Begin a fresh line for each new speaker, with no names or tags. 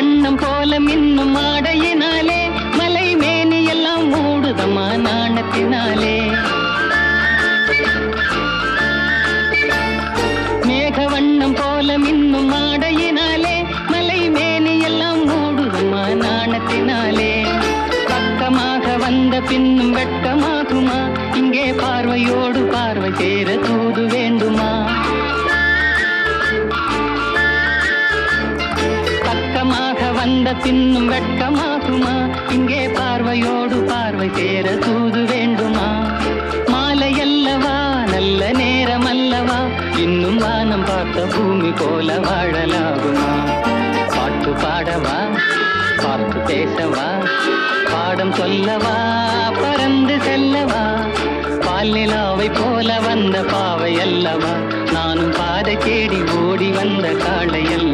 வண்ணம் போல மின்னும் ஆடையினாலே மலை மேனி எல்லாம் மூடுதம்மா நாணத்தினாலே. மேக வண்ணம் போல மின்னும் ஆடையினாலே மலை மேனி எல்லாம் மூடுதம்மா நாணத்தினாலே. பக்கமாக வந்த பின்னும் வெட்கமாகுமா? இங்கே பார்வையோடு பார்வை சேர தூது வேண்டுமா? பக்கமாக வந்த பின்னும் வெட்கமாகுமா? இங்கே பார்வையோடு பார்வை சேர தூது வேண்டுமா? மாலை அல்லவா, நல்ல நேரம் அல்லவா, இன்னும் வானம் பார்த்த பூமி போல வாழலாகுமா? பாட்டு பாடவா, பார்த்து பேசவா, பாடம் சொல்லவா, பறந்து செல்லவா? பால் நிலாவை போல வந்த பாவை அல்லவா, நானும் பாதை தேடி ஓடி வந்த காளை அல்லவா?